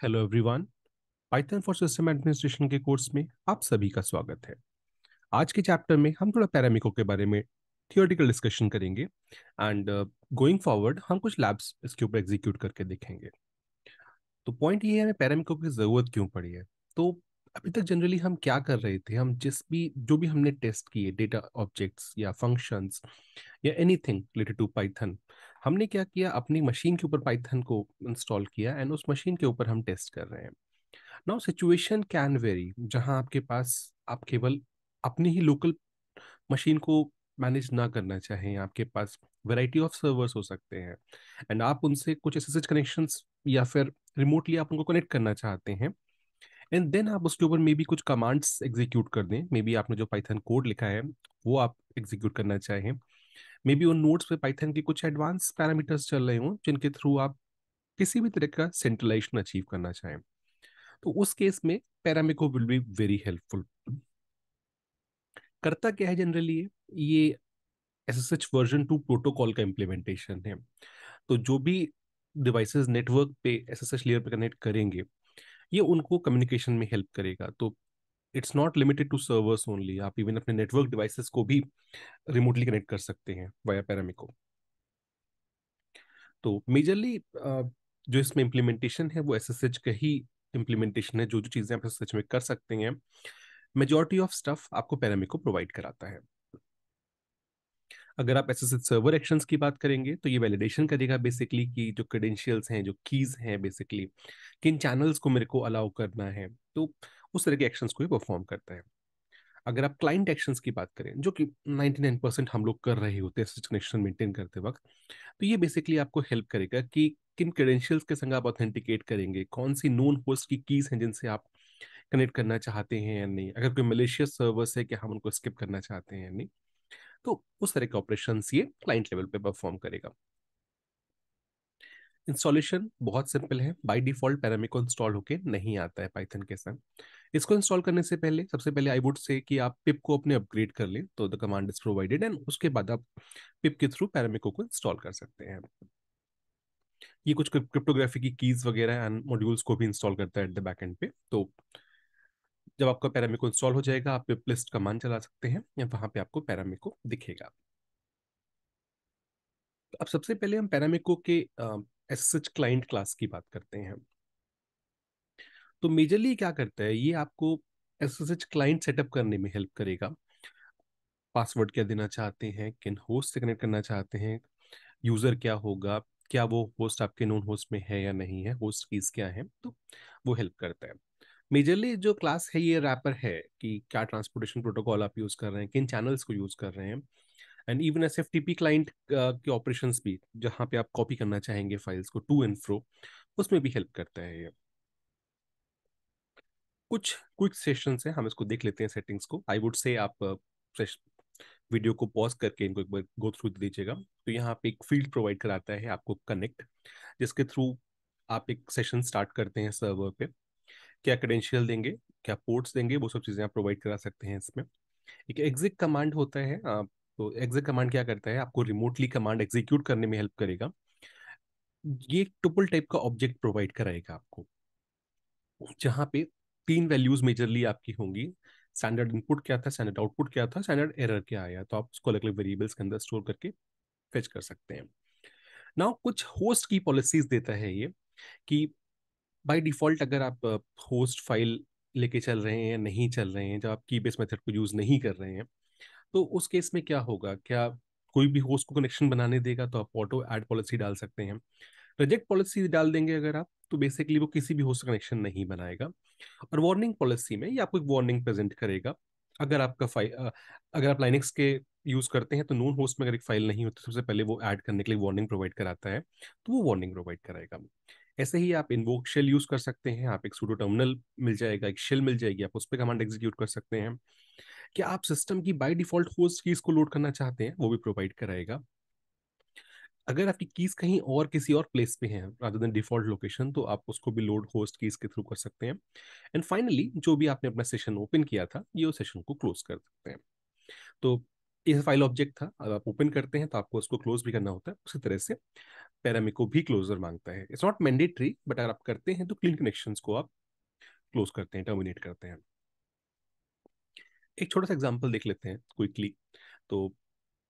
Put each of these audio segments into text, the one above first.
Hello everyone. Python for system administration के course में आप सभी का स्वागत है। आज के चैप्टर में हम थोड़ा पैरामीको के बारे में थियोरेटिकल डिस्कशन करेंगे एंड गोइंग फॉरवर्ड हम कुछ लैब्स इसके ऊपर एग्जीक्यूट करके देखेंगे। तो पॉइंट ये है हमें पैरामीको की ज़रूरत क्यों पड़ी है। तो अभी तक जनरली हम क्या कर रहे थे, हम जो भी हमने टेस्ट किए डेटा ऑब्जेक्ट्स या फंक्शंस या एनीथिंग रिलेटेड टू पाइथन, हमने क्या किया, अपनी मशीन के ऊपर पाइथन को इंस्टॉल किया एंड उस मशीन के ऊपर हम टेस्ट कर रहे हैं। नाउ सिचुएशन कैन वेरी, जहां आपके पास आप केवल अपनी ही लोकल मशीन को मैनेज ना करना चाहें, आपके पास वैरायटी ऑफ सर्वर्स हो सकते हैं एंड आप उनसे कुछ एसएसएच कनेक्शंस या फिर रिमोटली आप उनको कनेक्ट करना चाहते हैं एंड देन आप उसके ऊपर मे बी कुछ कमांड्स एग्जीक्यूट कर दें। मे बी आपने जो पाइथन कोड लिखा है वो आप एग्जीक्यूट करना चाहें। मे बी उन नोड्स पे पाइथन के कुछ एडवांस पैरामीटर्स चल रहे हों जिनके थ्रू आप किसी भी तरह का सेंट्रलाइजेशन अचीव करना चाहें। तो उस केस में Paramiko will be very helpful. करता क्या है जनरली, ये एसएसएच वर्जन 2 प्रोटोकॉल का इम्प्लीमेंटेशन है। तो जो भी डिवाइसेस नेटवर्क पे एसएसएच लेयर पे कनेक्ट करेंगे, ये उनको कम्युनिकेशन में हेल्प करेगा। तो it's not limited to servers only, आप इवन अपने नेटवर्क डिवाइसेस को भी रिमोटली कनेक्ट कर सकते हैं वाया पैरामीको। तो मेजरली जो इसमें इम्प्लीमेंटेशन है वो एसएसएच का ही इम्प्लीमेंटेशन है। जो जो चीज़ें आप एसएसएच में कर सकते हैं, मेजॉरिटी ऑफ स्टफ आपको पैरामीको प्रोवाइड कराता है। अगर आप एसएसएच सर्वर एक्शंस की बात करेंगे तो ये वैलिडेशन करेगा बेसिकली कि जो क्रेडेंशियल्स हैं, जो कीज हैं, बेसिकली किन चैनल्स को मेरे को अलाउ करना है, तो उस तरह के एक्शंस को ये परफॉर्म करता है। अगर आप क्लाइंट एक्शंस की बात करें, जो कि 99% हम लोग कर रहे होते हैं एसएसएच कनेक्शन मेंटेन करते वक्त, तो ये बेसिकली आपको हेल्प करेगा कि किन क्रेडेंशियल्स के संग आप ऑथेंटिकेट करेंगे, कौन सी नोन होस्ट की कीज हैं जिनसे आप कनेक्ट करना चाहते हैं या नहीं, अगर कोई मलेशियस सर्वर्स है कि हम उनको स्किप करना चाहते हैं या नहीं। तो उस तरह के ऑपरेशन ये क्लाइंट लेवल पे परफॉर्म करेगा। इंस्टॉलेशन बहुत सिंपल है, बाय डिफॉल्ट पैरामीको इंस्टॉल होके नहीं आता है पाइथन के संग। इसको इंस्टॉल करने से पहले सबसे पहले आई वुड से कि आप पिप को अपने अपग्रेड कर लें, तो the command is provided and उसके बाद आप पिप के थ्रू पैरामीको को इंस्टॉल कर सकते हैं। ये कुछ क्रिप्टोग्राफी की कीज वगैरह एंड मॉड्यूल्स को भी इंस्टॉल करता है एट द बैक एंड पे। तो जब आपका पैरामीको इंस्टॉल हो जाएगा, आप पिप लिस्ट कमांड चला सकते हैं या वहां पे आपको पैरामीको दिखेगा। तो अब सबसे पहले हम पैरामीको के एसएसएच क्लाइंट क्लास की बात करते हैं। तो मेजरली क्या करता है, ये आपको एसएसएच क्लाइंट सेटअप करने में हेल्प करेगा। पासवर्ड क्या देना चाहते हैं, किन होस्ट से कनेक्ट करना चाहते हैं, यूजर क्या होगा, क्या वो होस्ट आपके नोन होस्ट में है या नहीं है, होस्ट कीज क्या है, तो वो हेल्प करता है। मेजरली जो क्लास है ये रैपर है कि क्या ट्रांसपोर्टेशन प्रोटोकॉल आप यूज कर रहे हैं, किन चैनल्स को यूज कर रहे हैं and even S F T P client के ऑपरेशंस भी, जहाँ पे आप कॉपी करना चाहेंगे फाइल्स को टू एंड फ्रो, उसमें भी हेल्प करता है ये। कुछ क्विक सेशंस हैं, हम इसको देख लेते हैं सेटिंग्स को। आई वुड से आप वीडियो को पॉज करके इनको एक बार गो थ्रू दीजिएगा। तो यहाँ पे एक फील्ड प्रोवाइड कराता है आपको कनेक्ट, जिसके थ्रू आप एक सेशन स्टार्ट करते हैं सर्वर पे। क्या क्रेडेंशियल देंगे, क्या पोर्ट्स देंगे, वो सब चीज़ें आप प्रोवाइड करा सकते हैं इसमें। एक एग्जिट कमांड होता है, तो एग्जिट कमांड क्या करता है, आपको रिमोटली कमांड एग्जीक्यूट करने में हेल्प करेगा। ये एक टुपल टाइप का ऑब्जेक्ट प्रोवाइड कराएगा आपको, जहाँ पे तीन वैल्यूज मेजरली आपकी होंगी। स्टैंडर्ड इनपुट क्या था, स्टैंडर्ड आउटपुट क्या था, स्टैंडर्ड एरर क्या आया, तो आप उसको अलग अलग वेरिएबल्स के अंदर स्टोर करके फेच कर सकते हैं। नाउ कुछ होस्ट की पॉलिसीज देता है ये, कि बाय डिफॉल्ट अगर आप होस्ट फाइल लेके चल रहे हैं या नहीं चल रहे हैं, जब आप की बेस मेथड को यूज नहीं कर रहे हैं, तो उस केस में क्या होगा, क्या कोई भी होस्ट को कनेक्शन बनाने देगा, तो आप ऑटो ऐड पॉलिसी डाल सकते हैं। रिजेक्ट पॉलिसी डाल देंगे अगर आप, तो बेसिकली वो किसी भी होस्ट कनेक्शन नहीं बनाएगा। और वार्निंग पॉलिसी में ये आपको एक वार्निंग प्रेजेंट करेगा। अगर आपका फाइल अगर आप लाइनक्स के यूज करते हैं, तो नोन होस्ट में अगर एक फाइल नहीं होती, सबसे पहले वो ऐड करने के लिए वार्निंग प्रोवाइड कराता है, तो वो वार्निंग प्रोवाइड कराएगा। ऐसे ही आप इन्वोक शेल यूज कर सकते हैं, आप एक सूडो टर्मिनल मिल जाएगा, एक शेल मिल जाएगी, आप उस पर कमांड एग्जीक्यूट कर सकते हैं। क्या आप सिस्टम की बाय डिफॉल्ट होस्ट कीज को लोड करना चाहते हैं, वो भी प्रोवाइड कराएगा। अगर आपकी कीज कहीं और किसी और प्लेस पे हैं रादर देन डिफॉल्ट लोकेशन, तो आप उसको भी लोड होस्ट कीज के थ्रू कर सकते हैं। एंड फाइनली जो भी आपने अपना सेशन ओपन किया था, ये उस सेशन को क्लोज कर सकते हैं। तो ये फाइल ऑब्जेक्ट था, अब आप ओपन करते हैं तो आपको उसको क्लोज भी करना होता है, उसी तरह से पैरामीटर को भी क्लोजर मांगता है। इट्स नॉट मैंडेटरी, बट अगर आप करते हैं तो क्लीन कनेक्शंस को आप क्लोज करते हैं, टर्मिनेट करते हैं। एक छोटा सा एग्जांपल देख लेते हैं क्विकली। तो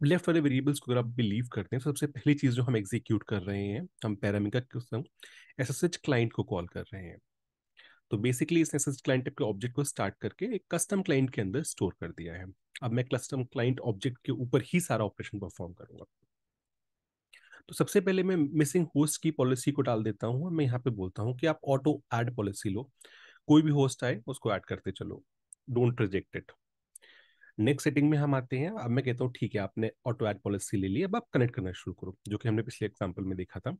लेफ्ट वाले वेरिएबल्स को अगर आप बिलीव करते हैं तो सबसे पहली चीज जो हम एग्जीक्यूट कर रहे हैं, हम पैरामीटर के संग एसएसएच क्लाइंट को कॉल कर रहे हैं। तो बेसिकली इस एसएसएच क्लाइंट टाइप के ऑब्जेक्ट को स्टार्ट करके एक कस्टम क्लाइंट के अंदर स्टोर कर दिया है। अब मैं कस्टम क्लाइंट ऑब्जेक्ट के ऊपर ही सारा ऑपरेशन परफॉर्म करूंगा। तो सबसे पहले मैं मिसिंग होस्ट की पॉलिसी को डाल देता हूँ। मैं यहाँ पे बोलता हूँ कि आप ऑटो ऐड पॉलिसी लो, कोई भी होस्ट आए उसको ऐड करते चलो, don't reject it. Next setting में हम आते हैं। अब मैं कहता हूँ ठीक है, आपने ऑटो ऐड पॉलिसी ले ली, अब आप कनेक्ट करना शुरू करो, जो कि हमने पिछले एग्जांपल में देखा था।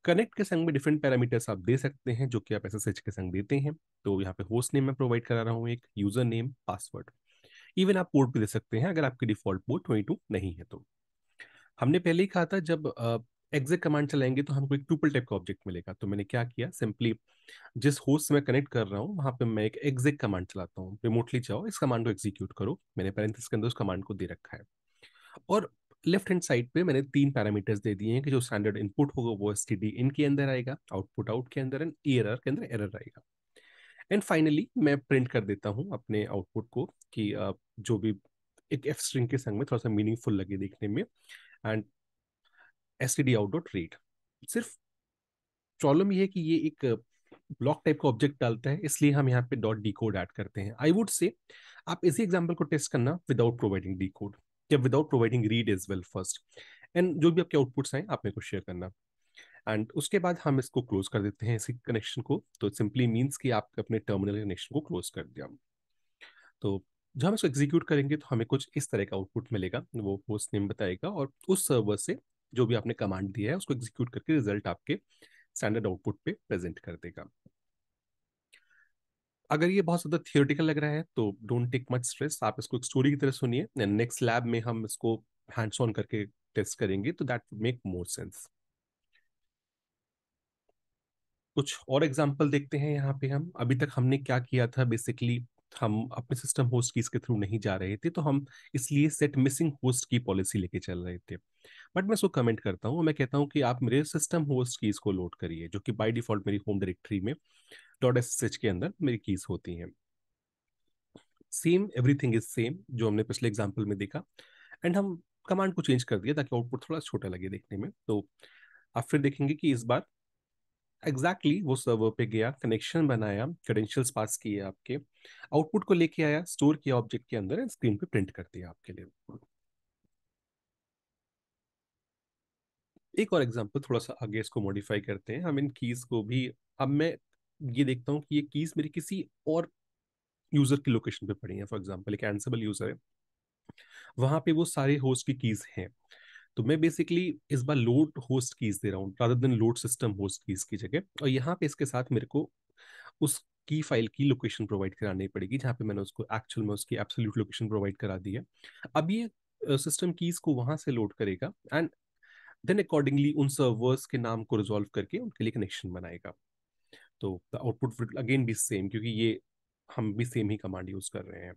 कनेक्ट के संग में डिफरेंट पैरामीटर्स आप दे सकते हैं, जो कि आप एसएसएच के संग देते हैं। तो यहाँ पे होस्ट नेम मैं प्रोवाइड करा रहा हूँ, एक यूजर नेम, पासवर्ड। इवन आप पोर्ट भी दे सकते हैं अगर आपकी डिफॉल्ट पोर्ट 22 नहीं है तो। हमने पहले ही कहा था जब एग्जिट कमांड चलाएंगे तो हमको एक ट्यूपल टाइप का ऑब्जेक्ट मिलेगा। तो मैंने क्या किया, सिंपली जिस होस्ट से मैं कनेक्ट कर रहा हूँ वहां पे मैं एक एग्जिट कमांड चलाता हूँ, रिमोटली चाहो इस कमांड को एग्जीक्यूट करो। मैंने पैरेंथेसिस के अंदर उस कमांड को दे रखा है। और लेफ्ट हैंड साइड पे मैंने 3 पैरामीटर्स दे दिए हैं कि जो स्टैंडर्ड इनपुट होगा वो एसटीडी इन के अंदर आएगा, आउटपुट आउट के अंदर, एंड एरर के अंदर एरर आएगा। एंड फाइनली मैं प्रिंट कर देता हूँ अपने आउटपुट को कि जो भी एक एफ स्ट्रिंग के संग में थोड़ा सा मीनिंगफुल लगे देखने में, and STD out dot read. सिर्फ प्रॉब्लम ये है कि ये एक ब्लॉक टाइप का ऑब्जेक्ट डालता है, इसलिए हम यहाँ पे डॉट डी कोड ऐड करते हैं। आई वुड से आप इसी एग्जाम्पल को टेस्ट करना विदाउट प्रोवाइडिंग डी कोड, या without providing read as well first. And जो भी आपके आउटपुट्स हैं आप मेरे को शेयर करना। एंड उसके बाद हम इसको क्लोज कर देते हैं इसी कनेक्शन को। तो सिंपली मीन्स कि आप अपने टर्मिनल कनेक्शन को क्लोज कर दिया। तो जब हम इसको एग्जीक्यूट करेंगे तो हमें कुछ इस तरह का आउटपुट मिलेगा, वो होस्ट नेम बताएगा और उस सर्वर से जो भी आपने कमांड दिया है उसको एग्जीक्यूट करके रिजल्ट आपके स्टैंडर्ड आउटपुट पे प्रेजेंट कर देगा। अगर ये बहुत ज़्यादा थियोरेटिकल लग रहा है तो डोंट टेक मच स्ट्रेस, आप इसको एक स्टोरी की तरह सुनिए। नेक्स्ट लैब में हम इसको हैंड्स ऑन करके टेस्ट करेंगे तो that would make more sense. कुछ और एग्जांपल देखते हैं। यहाँ पे हम अभी तक हमने क्या किया था, बेसिकली हम अपने सिस्टम होस्ट कीज के थ्रू नहीं जा रहे थे, तो हम इसलिए सेट मिसिंग होस्ट की पॉलिसी लेके चल रहे थे। बट मैं इसको कमेंट करता हूँ, मैं कहता हूँ कि आप मेरे सिस्टम होस्ट कीज को लोड करिए, जो कि बाय डिफॉल्ट मेरी होम डायरेक्टरी में डॉट एस एच के अंदर मेरी कीज होती हैं। सेम, एवरीथिंग इज सेम जो हमने पिछले एग्जाम्पल में देखा। एंड हम कमांड को चेंज कर दिया ताकि आउटपुट थोड़ा छोटा लगे देखने में। तो आप फिर देखेंगे कि इस बार एग्जैक्टली वो सर्वर पे गया, कनेक्शन बनाया, क्रेडेंशियल्स पास किए, आपके आउटपुट को लेके आया, स्टोर किया ऑब्जेक्ट के अंदर, स्क्रीन पे प्रिंट कर दिया आपके लिए। एक और एग्जांपल, थोड़ा सा आगे इसको मॉडिफाई करते हैं हम इन कीज को भी। अब मैं ये देखता हूँ कि ये कीज मेरी किसी और यूजर की लोकेशन पे पड़ी है। फॉर एग्जांपल एक एंसिबल यूजर है, वहां पे वो सारे होस्ट की कीज हैं। तो मैं बेसिकली इस बार लोड होस्ट कीज दे रहा हूँ rather than load system host keys की जगह। और यहाँ पे इसके साथ मेरे को उस की फाइल की लोकेशन प्रोवाइड करानी पड़ेगी, जहाँ पे मैंने उसको एक्चुअल में उसकी एब्सोल्यूट लोकेशन प्रोवाइड करा दी है। अब ये सिस्टम कीज को वहां से लोड करेगा एंड देन अकॉर्डिंगली उन सर्वर्स के नाम को रिजॉल्व करके उनके लिए कनेक्शन बनाएगा। तो the output will again B same, क्योंकि ये हम भी सेम ही कमांड यूज कर रहे हैं।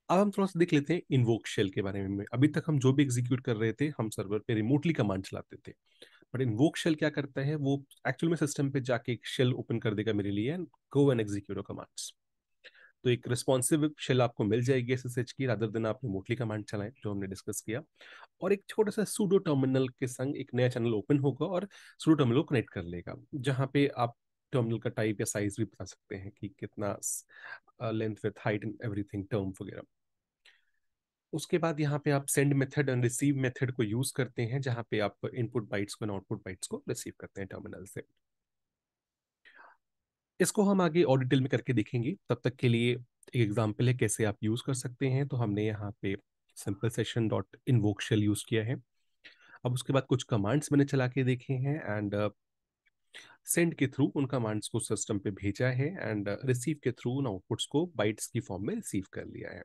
अब हम थोड़ा सा देख लेते हैं इन्वोक शेल के बारे में। अभी तक हम जो भी एग्जीक्यूट कर रहे थे हम सर्वर पे रिमोटली कमांड चलाते थे, बट इन्वोक शेल क्या करता है, वो एक्चुअल में सिस्टम पे जाके एक शेल ओपन कर देगा मेरे लिए and go and execute commands. तो एक रिस्पॉन्सिव शेल आपको मिल जाएगी एसएसएच की, रादर देन आप रिमोटली कमांड चलाएं जो हमने डिस्कस किया। और एक छोटा सा सूडो टर्मिनल के संग एक नया चैनल ओपन होगा और सूडो टर्मिनल को कनेक्ट कर लेगा, जहाँ पे आप टर्मिनल का टाइप या साइज भी बता सकते हैं कि कितना length with height and everything term वगैरह। उसके बाद यहाँ पे आप send method and receive method को यूज करते हैं, जहाँ पे आप इनपुट बाइट्स को एंड आउटपुट बाइट्स को रिसीव करते हैं टर्मिनल से। इसको हम आगे और डिटेल में करके देखेंगे, तब तक के लिए एक एग्जांपल है कैसे आप यूज कर सकते हैं। तो हमने यहाँ पे simple session dot invoke shell use किया है। अब उसके बाद कुछ कमांड्स मैंने चला के देखे हैं एंड सेंड के थ्रू उन कमांड्स को सिस्टम पे भेजा है एंड रिसीव के थ्रू उन आउटपुट्स को बाइट्स की फॉर्म में रिसीव कर लिया है।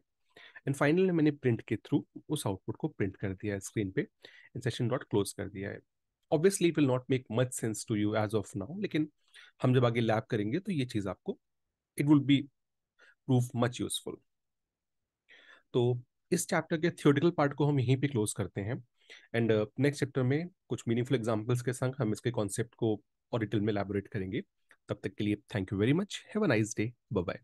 एंड फाइनली मैंने प्रिंट के थ्रू उस आउटपुट को प्रिंट कर दिया है स्क्रीन पे, सेशन डॉट क्लोज कर दिया है। Obviously it will not make much sense to you as of now, लेकिन हम जब आगे लैब करेंगे तो ये चीज़ आपको it will be prove much useful. तो इस चैप्टर के थियोरेटिकल पार्ट को हम यहीं पे क्लोज करते हैं, एंड नेक्स्ट चैप्टर में कुछ मीनिंगफुल एग्जांपल्स के संग हम इसके कॉन्सेप्ट को और डिटेल में elaborate करेंगे। तब तक के लिए thank you very much, have a nice day, bye bye.